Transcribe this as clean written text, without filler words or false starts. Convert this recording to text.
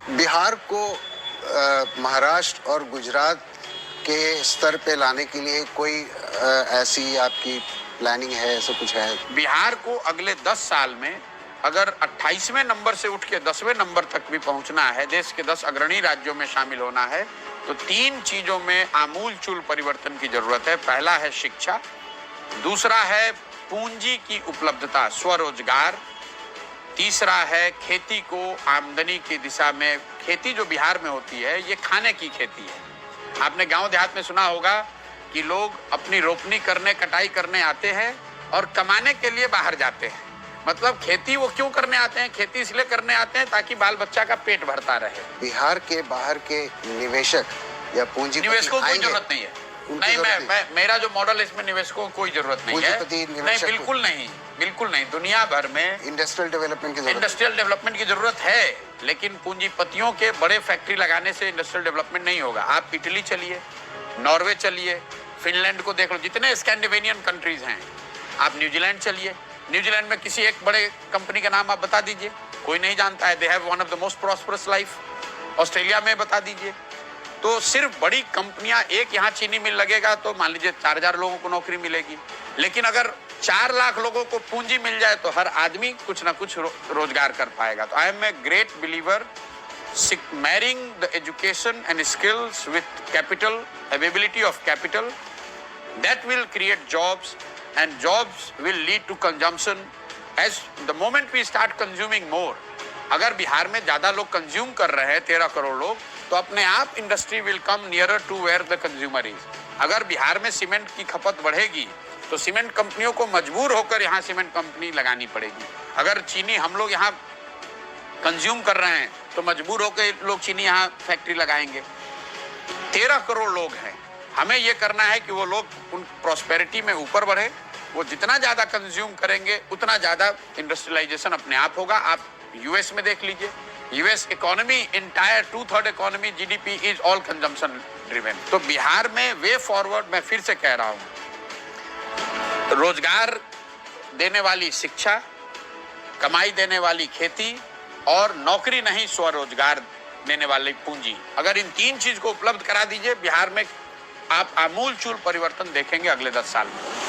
बिहार को महाराष्ट्र और गुजरात के स्तर पे लाने के लिए कोई ऐसी आपकी प्लानिंग है, ऐसा कुछ है? बिहार को अगले 10 साल में अगर 28वें नंबर से उठ के 10वें नंबर तक भी पहुंचना है, देश के 10 अग्रणी राज्यों में शामिल होना है, तो 3 चीजों में आमूलचूल परिवर्तन की जरूरत है। पहला है शिक्षा, दूसरा है पूंजी की उपलब्धता, स्वरोजगार, तीसरा है खेती को आमदनी की दिशा में। खेती जो बिहार में होती है ये खाने की खेती है। आपने गांव देहात में सुना होगा कि लोग अपनी रोपनी करने, कटाई करने आते हैं और कमाने के लिए बाहर जाते हैं। मतलब खेती वो क्यों करने आते हैं? खेती इसलिए करने आते हैं ताकि बाल बच्चा का पेट भरता रहे। बिहार के बाहर के निवेशक या पूंजी निवेशकों को कोई जरूरत नहीं है। नहीं, मेरा जो मॉडल है इसमें निवेशकों को कोई जरूरत नहीं है। नहीं, बिल्कुल नहीं, बिल्कुल नहीं। दुनिया भर में इंडस्ट्रियल डेवलपमेंट की जरूरत है, लेकिन पूंजीपतियों के बड़े फैक्ट्री लगाने से इंडस्ट्रियल डेवलपमेंट नहीं होगा। आप इटली चलिए, नॉर्वे चलिए, फिनलैंड को देख लो, जितने स्कैंडिनेवियन कंट्रीज हैं। आप न्यूजीलैंड चलिए, न्यूजीलैंड में किसी एक बड़े कंपनी का नाम आप बता दीजिए, कोई नहीं जानता है। They have one of the most prosperous life. Australia में बता दीजिए। तो सिर्फ बड़ी कंपनियां, एक यहाँ चीनी मिल लगेगा तो मान लीजिए 4000 लोगों को नौकरी मिलेगी। लेकिन अगर 4 लाख लोगों को पूंजी मिल जाए तो हर आदमी कुछ ना कुछ रोजगार कर पाएगा। तो I am a great believer marrying the education and skills with capital, availability of capital, that will create jobs, and jobs will lead to consumption. As the moment we start consuming more, अगर बिहार में ज्यादा लोग consume कर रहे हैं, 13 करोड़ लोग, तो अपने आप industry will come nearer to where the consumer is. अगर बिहार में सीमेंट की खपत बढ़ेगी तो सीमेंट कंपनियों को मजबूर होकर यहाँ सीमेंट कंपनी लगानी पड़ेगी। अगर चीनी हम लोग यहाँ कंज्यूम कर रहे हैं तो मजबूर होकर लोग चीनी यहाँ फैक्ट्री लगाएंगे। 13 करोड़ लोग हैं, हमें ये करना है कि वो लोग उन प्रॉस्पेरिटी में ऊपर बढ़े। वो जितना ज्यादा कंज्यूम करेंगे उतना ज्यादा इंडस्ट्रियलाइजेशन अपने आप होगा। आप यूएस में देख लीजिए, US economy entire 2/3 economy GDP is all consumption driven. तो बिहार में वे फॉरवर्ड, मैं फिर से कह रहा हूं, रोजगार देने वाली शिक्षा, कमाई देने वाली खेती और नौकरी नहीं स्वरोजगार देने वाली पूंजी। अगर इन 3 चीज को उपलब्ध करा दीजिए, बिहार में आप आमूलचूल परिवर्तन देखेंगे अगले 10 साल में।